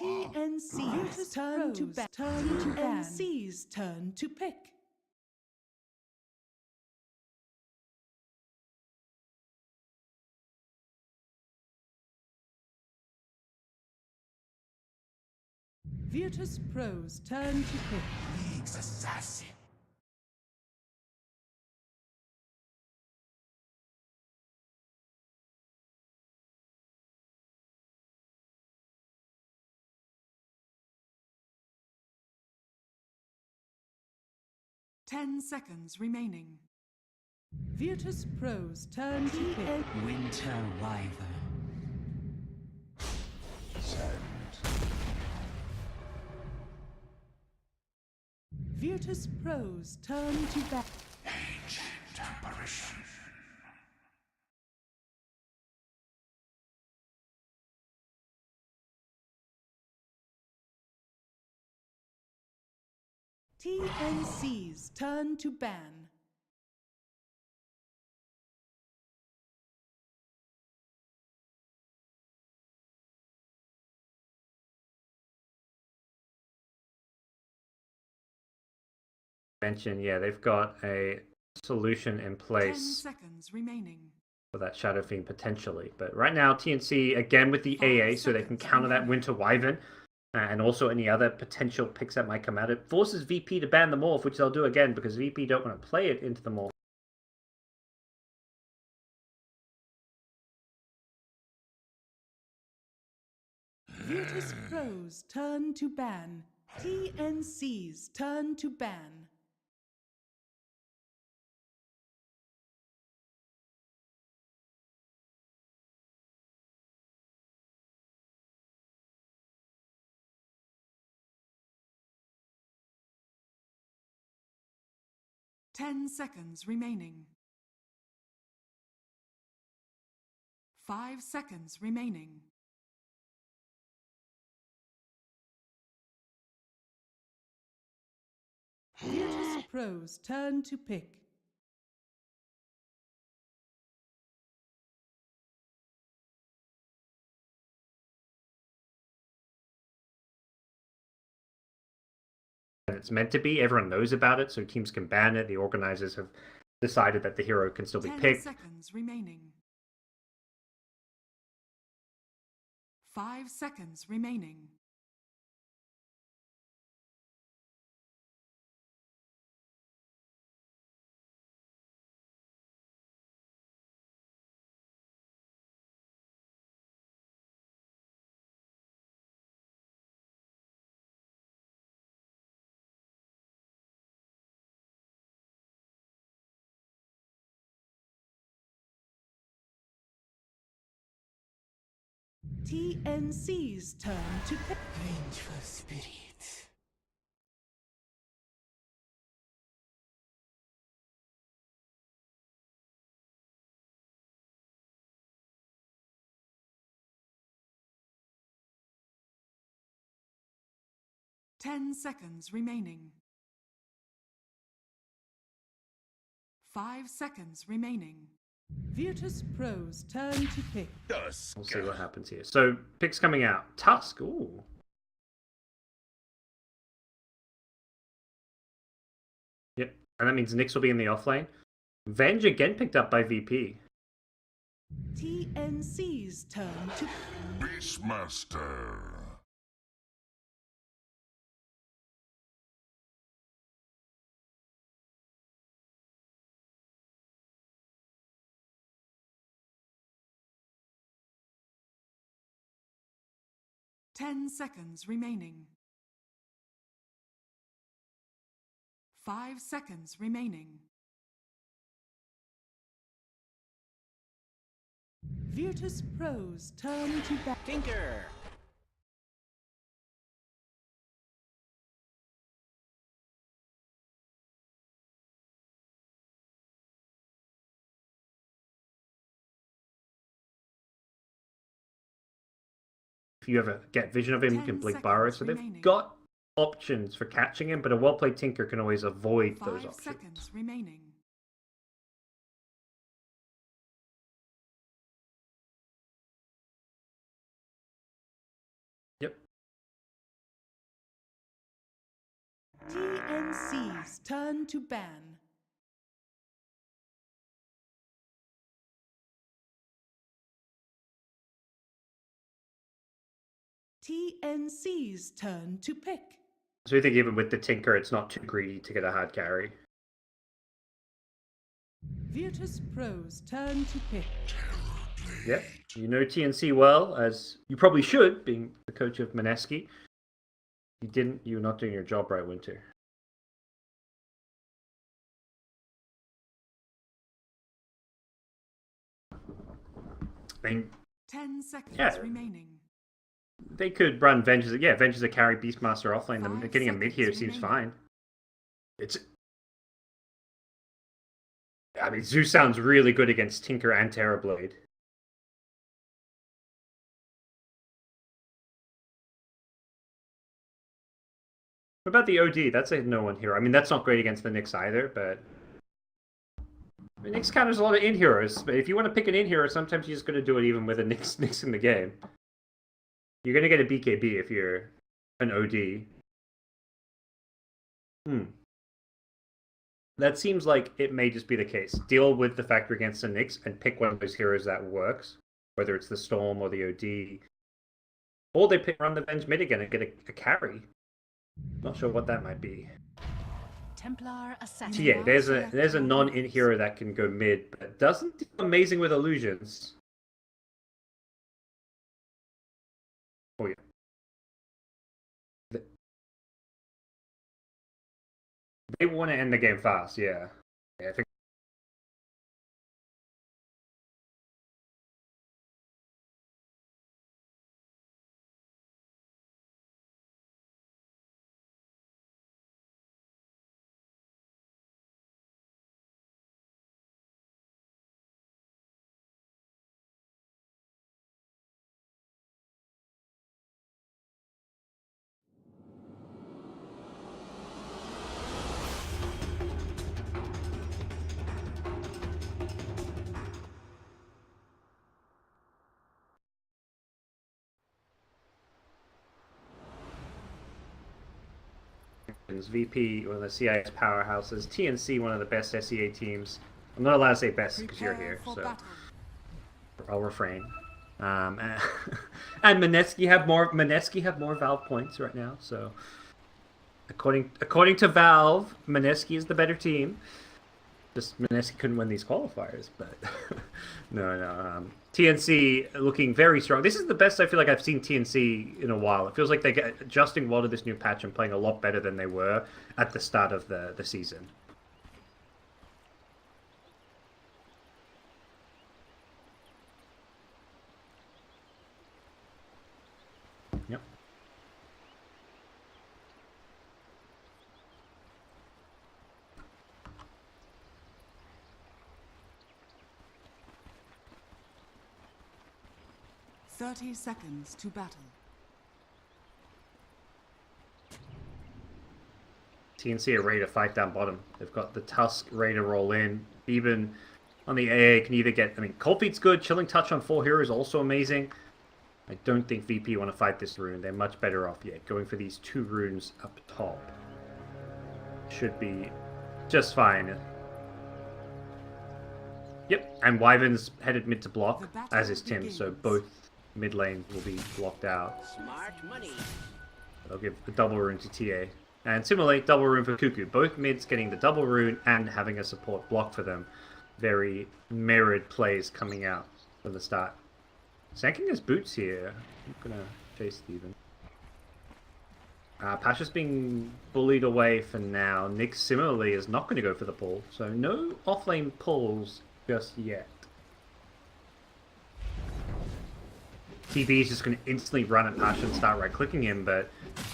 TNC's turn to ban. TNC's turn to pick. Virtus Pro's turn to pick. League's assassin. Ten seconds remaining. Virtus Pro's turn to pick. Winter Wyvern. Virtus Pro's turn to back. Ancient apparition. TNC's turn to ban. Yeah, they've got a solution in 10 place seconds remaining. for that Shadow Fiend potentially. But right now, TNC again with the 5 AA, so they can seconds counter that remaining. Winter Wyvern and also any other potential picks that might come out. It forces VP to ban the Morph, which they'll do again because VP don't want to play it into the Morph. Virtus Pro's turn to ban. TNC's turn to ban. Ten seconds remaining. 5 seconds remaining. Virtus Pro's turn to pick. And it's meant to be. Everyone knows about it, so teams can ban it. The organizers have decided that the hero can still be 10 picked. seconds remaining. 5 seconds remaining. TNC's turn to pick. Vengeful spirit. Ten seconds remaining. 5 seconds remaining. Virtus Pro's turn to pick. We'll see what happens here. So, picks coming out. Tusk. Ooh. Yep. And that means Nyx will be in the offlane. Venge again picked up by VP. TNC's turn to Beastmaster. Ten seconds remaining. 5 seconds remaining. Virtus Pro's turn to back. Tinker. If you ever get vision of him, you 10 can blink seconds Burrow. So they've remaining. got options for catching him, but a well-played Tinker can always avoid 5 those options. seconds remaining. Yep. TNC's turn to ban. TNC's turn to pick. So you think even with the Tinker, it's not too greedy to get a hard carry? Virtus Pro's turn to pick. Yep. You know TNC well, as you probably should, being the coach of Mineski. You didn't, you're not doing your job right, Winter. I mean, 10 seconds yeah. remaining. They could run Vengeance. Yeah, Vengeance to carry Beastmaster offlane. Them 5 getting a mid here seconds seems remaining. fine. It's. I mean, Zeus sounds really good against Tinker and Terrorblade. What about the OD? That's a no-one hero. I mean, that's not great against the Nyx either, but... I mean, Nyx counters a lot of in-heroes, but if you want to pick an in-hero, sometimes you're just going to do it even with a Nyx in the game. You're going to get a BKB if you're an OD. That seems like it may just be the case. Deal with the factor against the Nyx and pick one of those heroes that works, whether it's the Storm or the OD. Or they run the Venge mid again and get a carry. Not sure what that might be. Templar Assassin. So yeah, there's a non-in hero that can go mid, but doesn't do amazing with illusions. Oh yeah. They want to end the game fast, yeah. Yeah, I think. VP, one of the CIS powerhouses. TNC, one of the best SEA teams. I'm not allowed to say best because you're here, so I'll refrain. And Mineski have more Valve points right now. So according to Valve, Mineski is the better team. Just Mineski couldn't win these qualifiers, but no. TNC looking very strong. This is the best I feel like I've seen TNC in a while. It feels like they're adjusting well to this new patch and playing a lot better than they were at the start of the season. Yep. "30 seconds to battle." TNC are ready to fight down bottom. They've got the Tusk ready to roll in. Even on the AA can either get... I mean, Cold Feet's good. Chilling Touch on 4 heroes is also amazing. I don't think VP want to fight this rune. They're much better off yet. Going for these 2 runes up top should be just fine. Yep, and Wyvern's headed mid to block, as is Tim, so both mid lane will be blocked out. Smart money. I'll give a double rune to TA. And similarly, double rune for Cuckoo. Both mids getting the double rune and having a support block for them. Very mirrored plays coming out from the start. Sanking his boots here. I'm gonna chase Steven. Pasha's being bullied away for now. Nick similarly is not going to go for the pull. So no offlane pulls just yet. TB is just going to instantly run at Pasha and start right-clicking him, but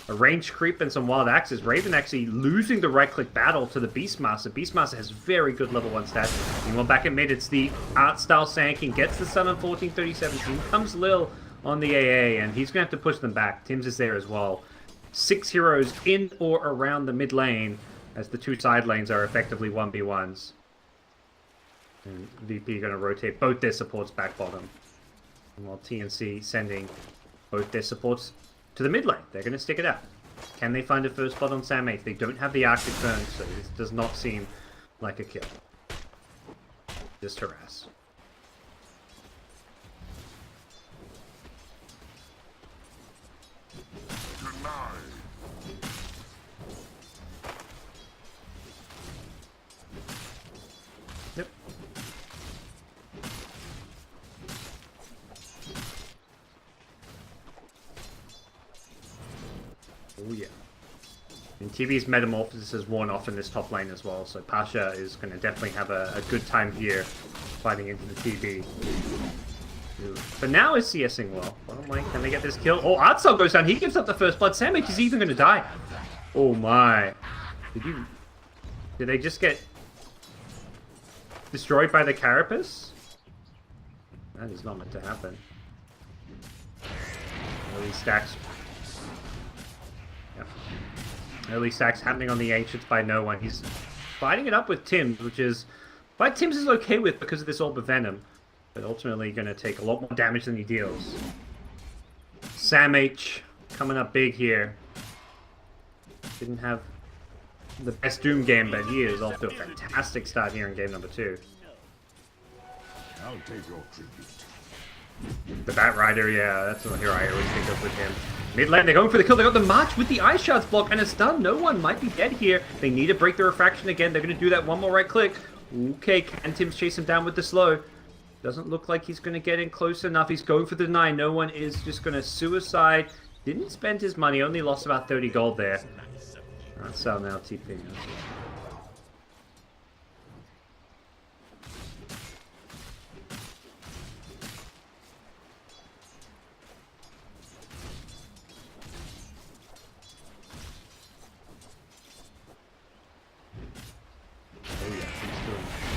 a range creep and some wild axes. Raven actually losing the right-click battle to the Beastmaster. Beastmaster has very good level 1 stats. Meanwhile, back at mid, it's the art-style Sanking. Gets the stun on 1437. In comes Lil on the AA, and he's going to have to push them back. Tim's is there as well. 6 heroes in or around the mid lane, as the 2 side lanes are effectively 1v1s. And VP going to rotate both their supports back bottom. While TNC sending both their supports to the mid lane. They're going to stick it out. Can they find a first blood on Sam H? They don't have the Arctic Burn, so this does not seem like a kill. Just harass. Yep. Oh yeah. And TV's Metamorphosis has worn off in this top lane as well, so Pasha is going to definitely have a good time here fighting into the TV. But now is CSing well. Bottom lane, can they get this kill? Oh, Artsel goes down. He gives up the first blood. Sam H is even going to die. Oh my. Did they just get destroyed by the Carapace? That is not meant to happen. Early stacks. Yep. Early stacks happening on the Ancients by no one. He's fighting it up with Tims, which is... But Tims is okay with because of this Orb of Venom. But ultimately going to take a lot more damage than he deals. Sam H coming up big here. Didn't have the best Doom game, but he is off to a fantastic start here in game number 2. I'll take your tribute. The Bat Rider, yeah, that's the hero I always think of with him. Mid lane, they're going for the kill. They got the March with the Ice Shards block, and it's done. No one might be dead here. They need to break the refraction again. They're going to do that one more right click. Okay, can Tims chase him down with the slow? Doesn't look like he's going to get in close enough. He's going for the deny. No one is just going to suicide. Didn't spend his money. Only lost about 30 gold there. That's now TP.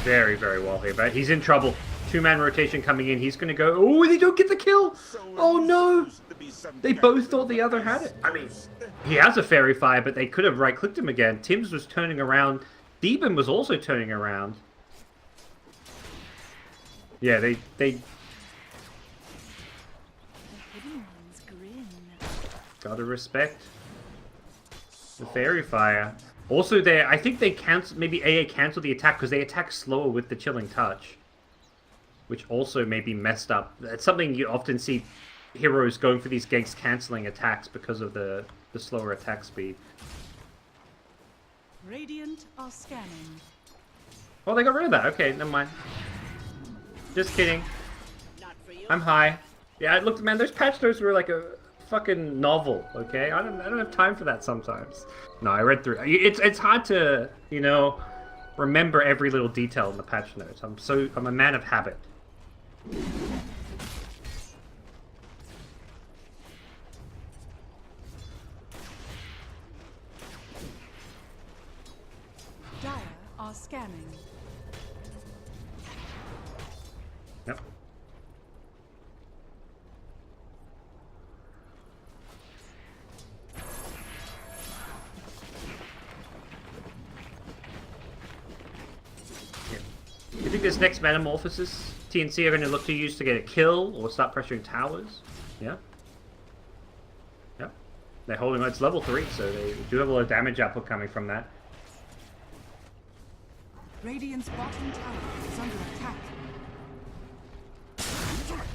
Very, very well here, but he's in trouble. Two-man rotation coming in. He's going to go... Oh, they don't get the kill! Oh, no! They both thought the other had it. I mean, he has a Fairy Fire, but they could have right-clicked him again. Tims was turning around. Theben was also turning around. Yeah, they... Gotta respect the Fairy Fire. Also, there, I think they cancel. Maybe AA canceled the attack because they attack slower with the Chilling Touch, which also may be messed up. It's something you often see heroes going for these ganks canceling attacks because of the slower attack speed. Radiant are scanning. Oh, they got rid of that. Okay, never mind. Just kidding. I'm high. Yeah, look, man, those patch notes were like a fucking novel. Okay, I don't have time for that sometimes. No, I read through. It's hard to, you know, remember every little detail in the patch notes. I'm a man of habit. Dire are scanning. Yep. You think this next Metamorphosis TNC are going to look to use to get a kill or start pressuring towers? Yeah. Yep. They're holding on. It's level 3, so they do have a lot of damage output coming from that. Radiant's bottom tower is under attack.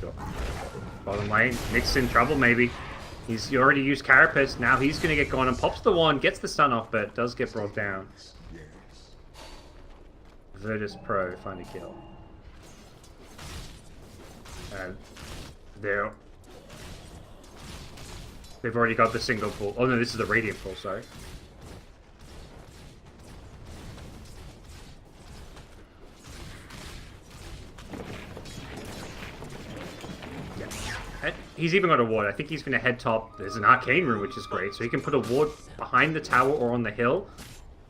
Sure. Bottom lane, Nick's in trouble maybe. He's already used Carapace. Now he's going to get going and pops the one, gets the stun off, but does get brought down. Virtus Pro, find a kill. And they've already got the single pull. Oh no, this is the Radiant pull, sorry. Yeah. And he's even got a ward. I think he's going to head top. There's an Arcane Room, which is great. So he can put a ward behind the tower or on the hill.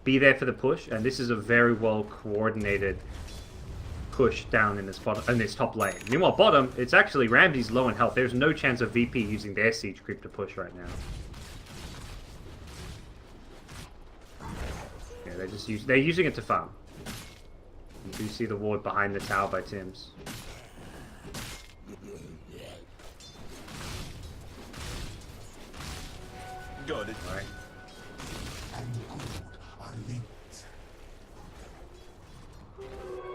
Be there for the push, and this is a very well coordinated push down in this top lane. Meanwhile, bottom, it's actually Ramsey's low in health. There's no chance of VP using their siege creep to push right now. Yeah, they're using it to farm. You do see the ward behind the tower by Tims. Got it. All right.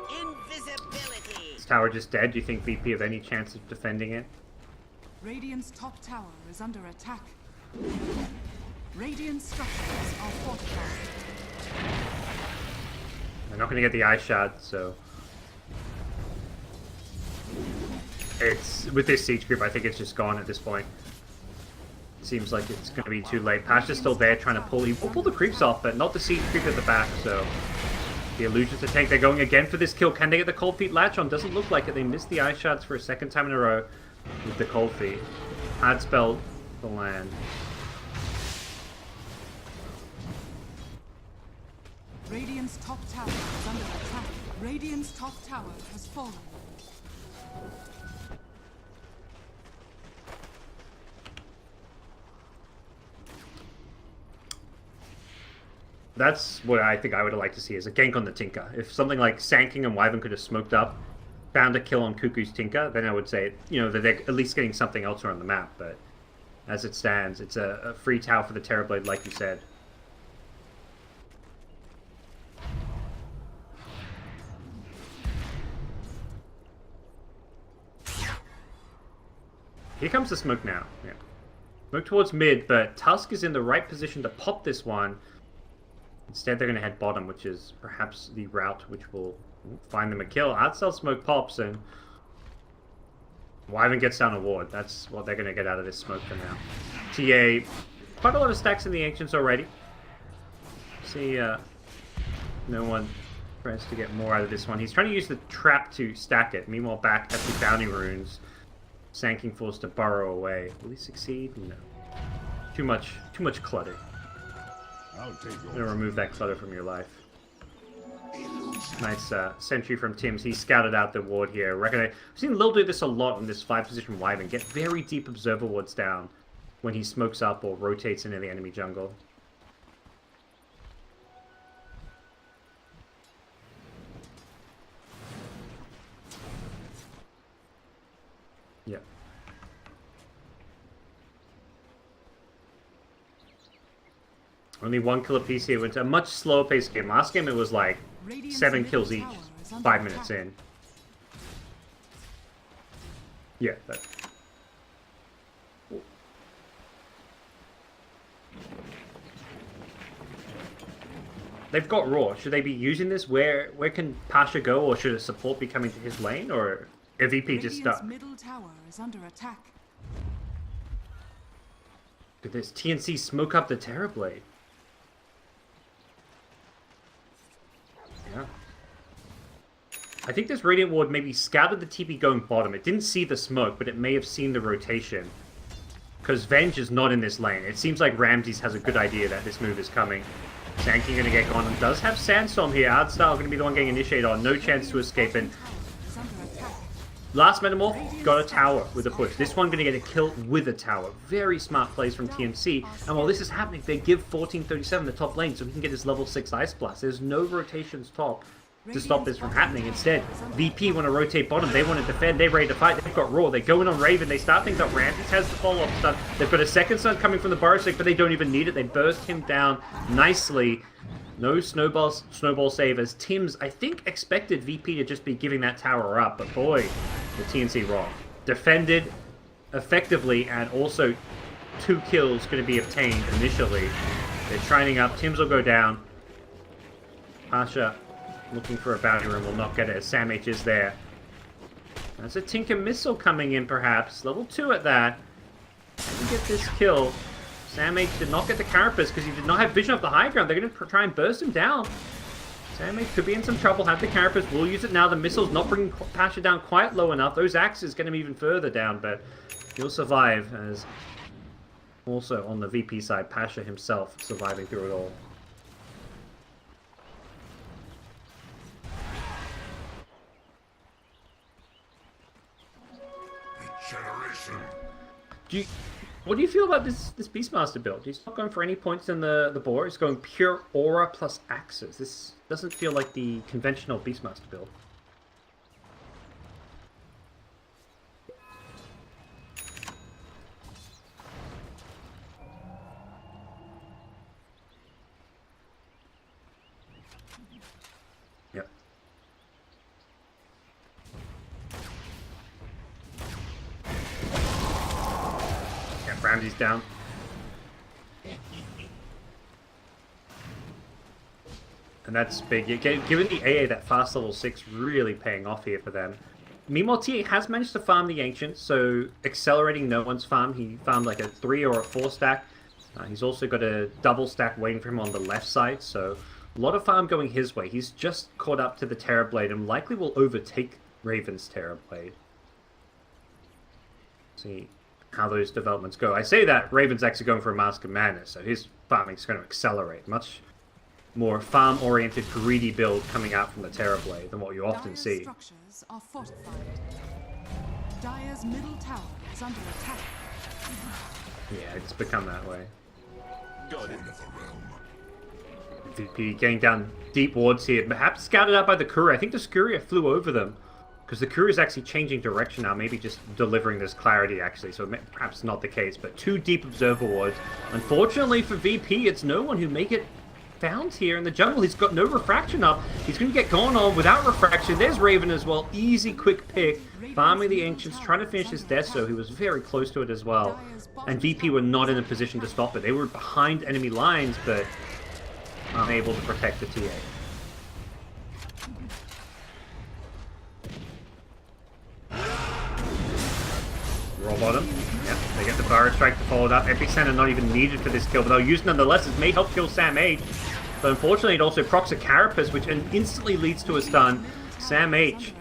Invisibility. This tower just dead. Do you think VP have any chance of defending it? Radiant's top tower is under attack. Radiant structures are fortified. They're not going to get the eye shot, so it's with this siege group. I think it's just gone at this point. Seems like it's going to be too late. Pasha's still there trying to pull. He will pull the creeps off, but not the siege creep at the back. So the illusions to tank. They're going again for this kill. Can they get the cold feet latch on? Doesn't look like it. They missed the eye shots for a second time in a row with the cold feet. Hard spell the land. Radiant's top tower is under attack. Radiant's top tower has fallen. That's what I think I would have liked to see, is a gank on the Tinker. If something like Sanking and Wyvern could have smoked up, found a kill on Cuckoo's Tinker, then I would say, you know, that they're at least getting something else around the map. But as it stands, it's a free tower for the Terrorblade, like you said. Here comes the smoke now. Yeah. Smoke towards mid, but Tusk is in the right position to pop this one. Instead, they're going to head bottom, which is perhaps the route which will find them a kill. Outside smoke pops, and Wyvern gets down a ward. That's what they're going to get out of this smoke for now. TA, quite a lot of stacks in the Ancients already. See, no one tries to get more out of this one. He's trying to use the trap to stack it. Meanwhile, back have the bounty runes. Sanking forced to burrow away. Will he succeed? No. Too much clutter. I'll take I'm gonna remove that clutter from your life. Nice sentry from Tim's. He scouted out the ward here. I've seen Lil do this a lot on this 5-position Wyvern. Get very deep observer wards down when he smokes up or rotates into the enemy jungle. Yep. Only one kill apiece here. It's a much slower paced game. Last game it was like 7 kills each, 5 minutes in. Yeah, that. They've got Raw. Should they be using this? Where can Pasha go, or should a support be coming to his lane, or a VP just stuck? Middle tower is under attack. Look at this. TNC smoke up the Terrorblade. Yeah. I think this Radiant Ward maybe scouted the TP going bottom. It didn't see the smoke, but it may have seen the rotation. Because Venge is not in this lane. It seems like Ramses has a good idea that this move is coming. Sanking going to get gone and does have Sandstorm here. Artstar going to be the one getting initiated on. No chance to escape. And last Metamorph got a tower with a push. This one going to get a kill with a tower. Very smart plays from TNC. And while this is happening, they give 1437 the top lane so he can get his level 6 Ice Blast. There's no rotations top to stop this from happening. Instead, VP want to rotate bottom. They want to defend. They're ready to fight. They've got Raw. They go in on Raven. They start things up. Ramses has the follow-up stun. They've got a second stun coming from the Burrow Stick, but they don't even need it. They burst him down nicely. No snowball savers. Tim's, I think, expected VP to just be giving that tower up, but boy, the TNC wrong. Defended effectively, and also 2 kills going to be obtained initially. They're training up. Tim's will go down. Pasha looking for a bounty room will not get it as Sam H is there. There's a Tinker Missile coming in, perhaps. Level 2 at that. Can get this kill. Sam H did not get the Carapace because he did not have vision of the high ground. They're going to try and burst him down. Sam H could be in some trouble. Have the Carapace. We'll use it now. The missile's not bringing Pasha down quite low enough. Those axes get him even further down, but he'll survive. As also on the VP side, Pasha himself surviving through it all. What do you feel about this Beastmaster build? He's not going for any points in the board. He's going pure aura plus axes. This doesn't feel like the conventional Beastmaster build. Ramsey's down. And that's big. Given the AA, that fast level 6 really paying off here for them. Meanwhile, TA has managed to farm the Ancients, so accelerating no one's farm. He farmed like a 3 or a 4 stack. He's also got a double stack waiting for him on the left side, so a lot of farm going his way. He's just caught up to the Terrorblade and likely will overtake Raven's Terrorblade. See how those developments go. I say that Raven's actually going for a Mask of Madness, so his farming is going to accelerate. Much more farm-oriented, greedy build coming out from the Terrorblade than what you often Dire's see. structures are fortified. Dire's middle tower is under attack. Yeah, it's become that way. God in the realm. VP getting down deep wards here, perhaps scouted out by the courier. I think the courier flew over them, because the courier is actually changing direction now, maybe just delivering this clarity actually, so perhaps not the case, but 2 deep observer wards. Unfortunately for VP, it's no one who make it found here in the jungle. He's got no refraction up. He's going to get gone on without refraction. There's Raven as well. Easy, quick pick. Farming the Ancients, trying to finish his death, so he was very close to it as well. And VP were not in a position to stop it. They were behind enemy lines, but unable to protect the TA. Roll bottom. Yep, they get the Burrow Strike to follow it up. Epicenter not even needed for this kill, but they'll use it nonetheless. It may help kill Sam H. But unfortunately, it also procs a Carapace, which instantly leads to a stun. Sam H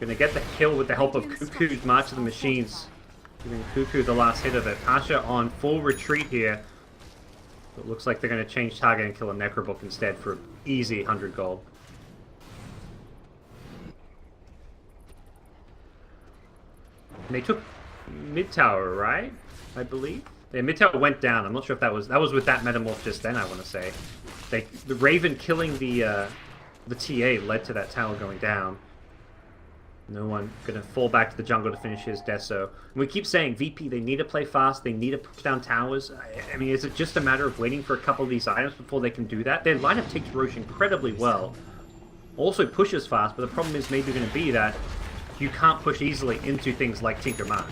gonna get the kill with the help of Cuckoo's March of the Machines. Giving Cuckoo the last hit of it. Pasha on full retreat here. It looks like they're going to change target and kill a Necrobook instead for an easy 100 gold. And they took mid tower, right? I believe. Yeah, mid tower went down. I'm not sure if that was with that metamorph just then. I want to say, the Raven killing the TA led to that tower going down. No one gonna fall back to the jungle to finish his deso. And we keep saying, VP, they need to play fast, they need to push down towers. I mean, is it just a matter of waiting for a couple of these items before they can do that? Their lineup takes Roche incredibly well. Also pushes fast, but the problem is maybe gonna be that you can't push easily into things like Tinker March.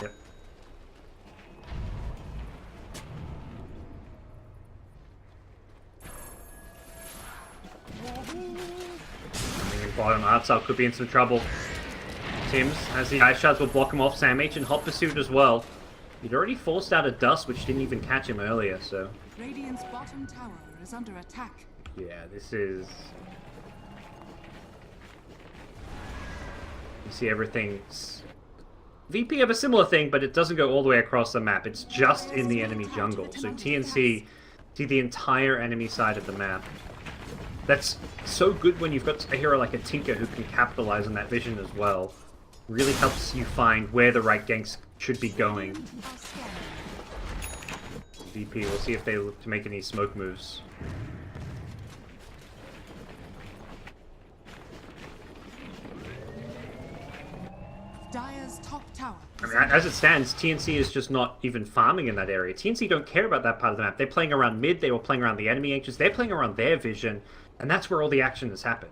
Yep. Bottom Artsal could be in some trouble. Tims, as the Ice Shards will block him off. Sam H in hot pursuit as well. He'd already forced out a dust, which didn't even catch him earlier, so... Radiant's bottom tower is under attack. Yeah, this is... You see everything's... VP have a similar thing, but it doesn't go all the way across the map. It's just in the enemy jungle. So TNC see the entire enemy side of the map. That's so good when you've got a hero like a Tinker who can capitalize on that vision as well. Really helps you find where the right ganks should be going. VP, we'll see if they look to make any smoke moves. Dire's top tower. I mean, as it stands, TNC is just not even farming in that area. TNC don't care about that part of the map. They're playing around mid, they were playing around the enemy Ancients, they're playing around their vision, and that's where all the action has happened.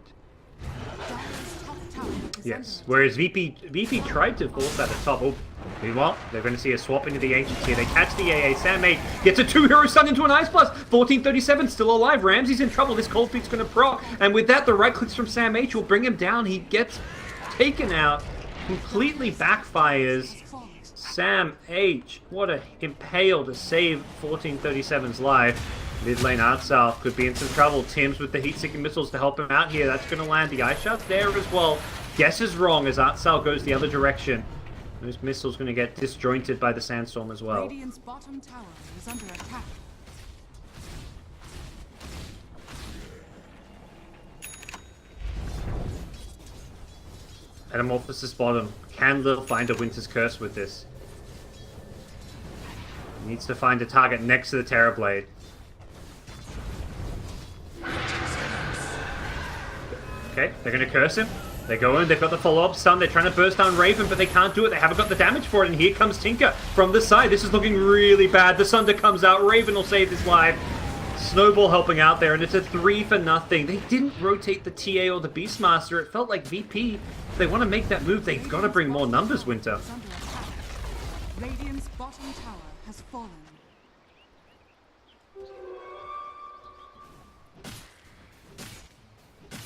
Dire's top tower is Yes, under whereas VP tried to force that at top. Oh, meanwhile, they're going to see a swap into the Ancients here. They catch the AA. Sam 8 gets a 2-hero stun into an Ice Blast. 1437 still alive. Ramsey's in trouble. This Cold Feet's going to proc. And with that, the right clicks from Sam H will bring him down. He gets taken out. Completely backfires. Sam H, what a impale to save 1437's life. Mid lane Artsal could be in some trouble. Tims with the heat-seeking missiles to help him out here. That's going to land. The Ice Shot's there as well. Guess is wrong as Artsal goes the other direction. Those missiles going to get disjointed by the sandstorm as well. Radiant's bottom tower is under attack. Metamorphosis bottom. Can Lil find a Winter's Curse with this? He needs to find a target next to the Terrorblade. Okay, they're going to curse him. They go in, they've got the follow-up stun, they're trying to burst down Raven, but they can't do it, they haven't got the damage for it, and here comes Tinker from the side. This is looking really bad. The Sunder comes out, Raven will save his life. Snowball helping out there, and it's a 3-for-0. They didn't rotate the TA or the Beastmaster. It felt like VP, if they want to make that move, they've got to bring more numbers, Winter. Is under attack. Radiant's bottom tower has fallen.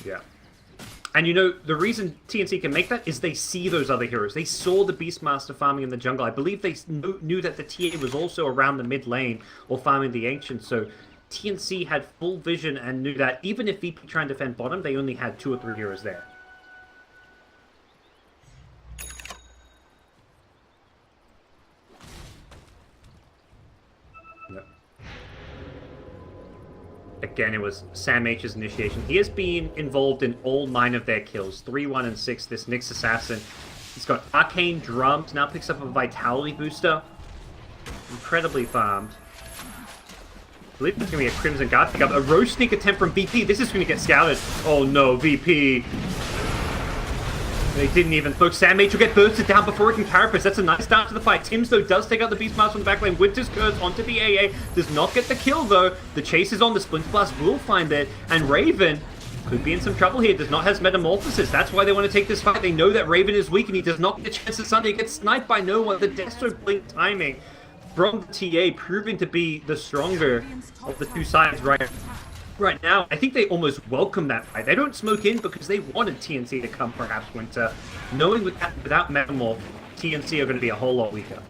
Yeah. And you know, the reason TNC can make that is they see those other heroes. They saw the Beastmaster farming in the jungle. I believe they knew that the TA was also around the mid lane or farming the Ancient. So TNC had full vision and knew that even if VP tried to defend bottom, they only had 2 or 3 heroes there. Again, it was Sam H's initiation. He has been involved in all 9 of their kills. 3, 1, and 6, this Nyx Assassin. He's got Arcane Drums, now picks up a Vitality Booster. Incredibly farmed. I believe there's going to be a Crimson Guard pick up. A Roche Sneak attempt from VP. This is going to get scouted. Oh no, VP. They didn't even look. Sam H will get bursted down before he can carapace. That's a nice start to the fight. Tims, though, does take out the Beastmaster from the back lane. Winter's Curse onto the AA. Does not get the kill, though. The chase is on. The Splinter Blast will find it. And Raven could be in some trouble here. Does not have Metamorphosis. That's why they want to take this fight. They know that Raven is weak, and he does not get a chance to Sunday. He gets sniped by no one. The Destro Blink timing from the TA proving to be the stronger of the 2 sides right now. I think they almost welcome that fight. They don't smoke in because they wanted TNC to come, perhaps, Winter. Knowing without Metamorph, TNC are going to be a whole lot weaker.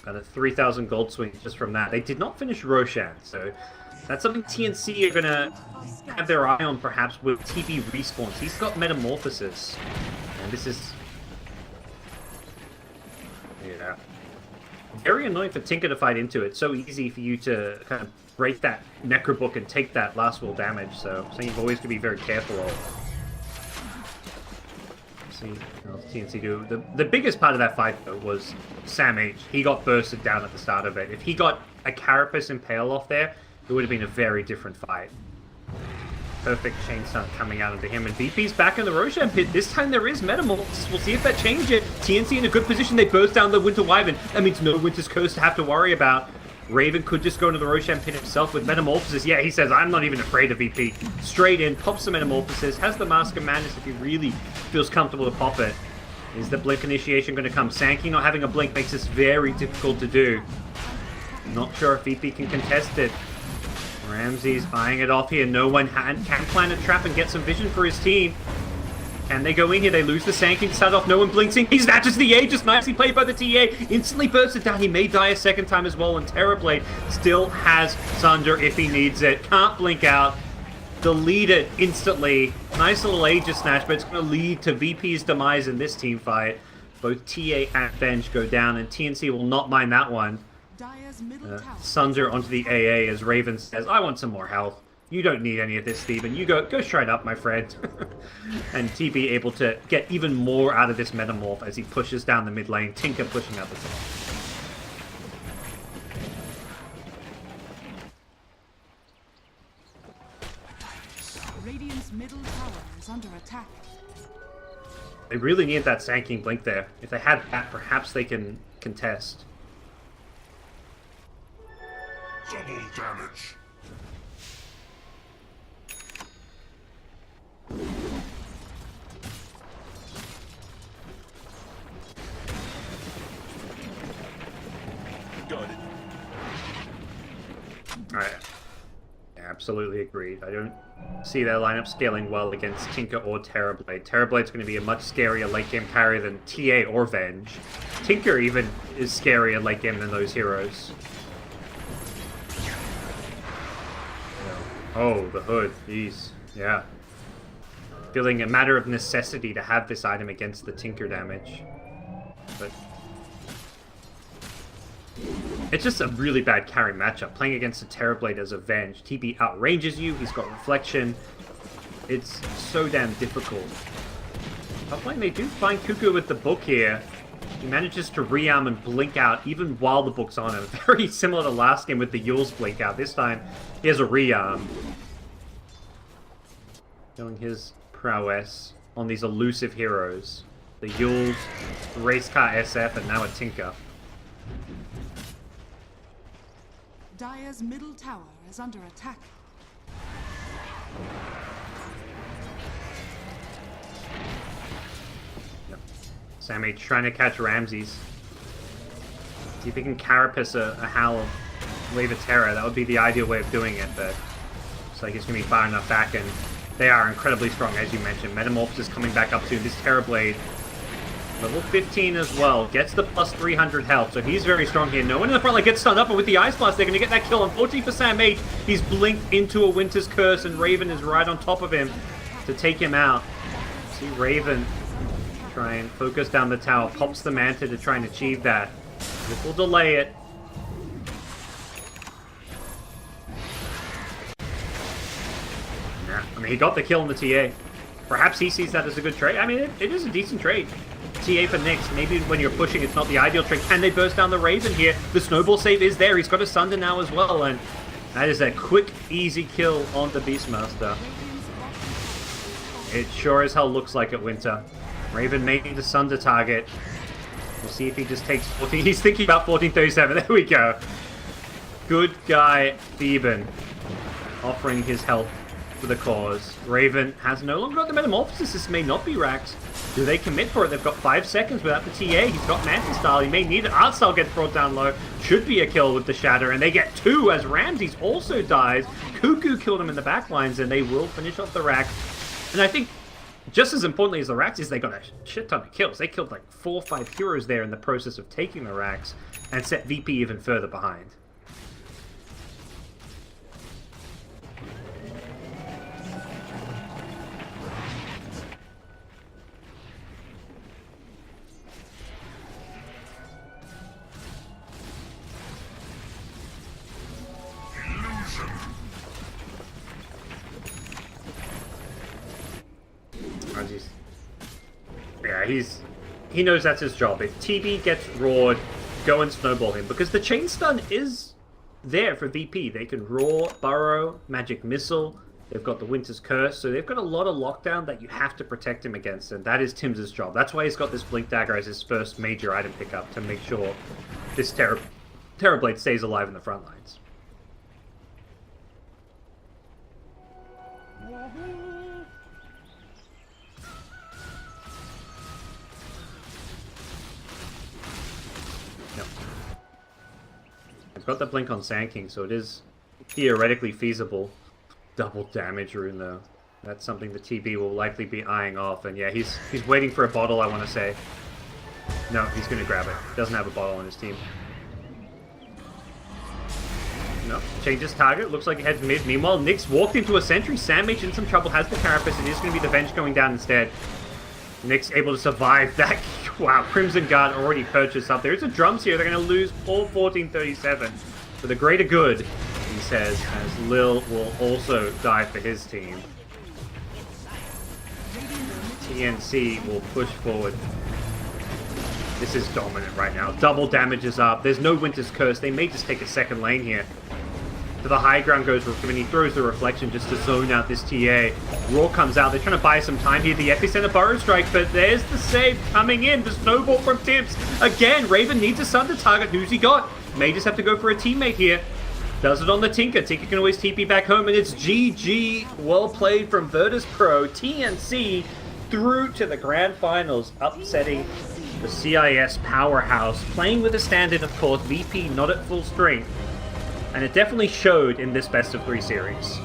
Got a 3,000 gold swing just from that. They did not finish Roshan, so that's something TNC are going to have their eye on, perhaps, with TB respawns. He's got Metamorphosis. And this is... yeah. Very annoying for Tinker to fight into it. So easy for you to kind of break that Necrobook and take that last will damage, so something you've always got to be very careful of. See what TNC do. The biggest part of that fight, though, was Sam H. He got bursted down at the start of it. If he got a Carapace Impale off there, it would have been a very different fight. Perfect chain stun coming out into him, and VP's back in the Roshan pit. This time there is Metamorphosis. We'll see if that changes. TNC in a good position. They burst down the Winter Wyvern. That means no Winter's Curse to have to worry about. Raven could just go into the Roshan pit himself with Metamorphosis. Yeah, he says, I'm not even afraid of VP. Straight in, pops the Metamorphosis, has the Mask of Madness if he really feels comfortable to pop it. Is the Blink initiation going to come? Sankey not having a Blink makes this very difficult to do. Not sure if VP can contest it. Ramsey's eyeing it off here. No one can plan a trap and get some vision for his team. Can they go in here? They lose the Sankey to start off. No one blinks in. He snatches the A. Just nicely played by the TA. Instantly bursts it down. He may die a second time as well. And Terrorblade still has Sunder if he needs it. Can't blink out. Delete it instantly. Nice little Aegis snatch, but it's going to lead to VP's demise in this team fight. Both TA and Venge go down, and TNC will not mind that one. Sunder onto the AA as Raven says, I want some more health. You don't need any of this, Steven. You go straight up, my friend. And TB able to get even more out of this Metamorph as he pushes down the mid lane. Tinker pushing out the top. Radiant's middle tower is under attack. They really need that Sanking Blink there. If they had that, perhaps they can contest. Double damage. Got it. Alright. Absolutely agreed. I don't see their lineup scaling well against Tinker or Terrorblade. Terrorblade's going to be a much scarier late game carry than TA or Venge. Tinker even is scarier late game than those heroes. Oh, the hood. Jeez. Yeah. Feeling a matter of necessity to have this item against the Tinker damage. But it's just a really bad carry matchup. Playing against a Terrorblade as a Venge. TB outranges you, he's got Reflection. It's so damn difficult. Top lane, they do find Cuckoo with the book here. He manages to rearm and blink out even while the book's on him. Very similar to last game with the Yule's blink out. This time, he has a rearm. Showing his prowess on these elusive heroes. The Yules, the race car SF, and now a Tinker. Dire's middle tower is under attack. Yep. Sammy trying to catch Ramses. See if he can carapace a Howl Wave of Terror. That would be the ideal way of doing it, but looks like he's going to be far enough back, and they are incredibly strong, as you mentioned. Metamorphosis coming back up to this Terror Blade. Level 15 as well. Gets the plus 300 health, so he's very strong here. No one in the front line gets stunned up, but with the Ice Blast, they're going to get that kill. Unfortunately for Sam H, he's blinked into a Winter's Curse, and Raven is right on top of him to take him out. See Raven try and focus down the tower, pops the Manta to try and achieve that. This will delay it. Nah, I mean, he got the kill in the TA. Perhaps he sees that as a good trade. I mean, it is a decent trade. TA for Nyx. Maybe when you're pushing, it's not the ideal trade. Can they burst down the Raven here? The snowball save is there. He's got a Sunder now as well, and that is a quick, easy kill on the Beastmaster. It sure as hell looks like it, Winter. Raven making the Sunder target. We'll see if he just takes 14. He's thinking about 1437. There we go. Good guy, Theban, offering his help for the cause. Raven has no longer got the Metamorphosis. This may not be Rax. Do they commit for it? They've got 5 seconds without the TA. He's got Mantis Style. He may need it. Art Style gets brought down low. Should be a kill with the Shatter. And they get 2 as Ramses also dies. Cuckoo killed him in the backlines, and they will finish off the Rax. And I think just as importantly as the Rax is they got a shit ton of kills. They killed like 4 or 5 heroes there in the process of taking the Rax and set VP even further behind. Yeah, he knows that's his job. If TB gets roared, go and snowball him. Because the chain stun is there for VP. They can roar, burrow, magic missile. They've got the Winter's Curse. So they've got a lot of lockdown that you have to protect him against. And that is Tim's job. That's why he's got this Blink Dagger as his first major item pickup. To make sure this Terror Blade stays alive in the front lines. I've got the blink on Sand King, so it is theoretically feasible. Double damage rune though. That's something the TB will likely be eyeing off, and yeah, he's waiting for a bottle, I want to say. No, he's going to grab it. Doesn't have a bottle on his team. No, changes target. Looks like he heads mid. Meanwhile, Nyx walked into a sentry. Sam H in some trouble, has the Carapace. It is going to be the Venge going down instead. Nyx able to survive that. Wow, Crimson Guard already purchased up. There's a drums here. They're going to lose all 1437 for the greater good, he says, as Lil will also die for his team. TNC will push forward. This is dominant right now. Double damage is up. There's no Winter's Curse. They may just take a second lane here. To the high ground goes Rook, and he throws the Reflection just to zone out this TA. Raw comes out. They're trying to buy some time here. The Epicenter Burrow Strike, but there's the save coming in. The snowball from Tips. Again, Raven needs a Sunder target. Who's he got? May just have to go for a teammate here. Does it on the Tinker. Tinker can always TP back home, and it's GG. Well played from Virtus Pro. TNC through to the Grand Finals, upsetting the CIS powerhouse. Playing with a standard, of course. VP not at full strength. And it definitely showed in this best of 3 series.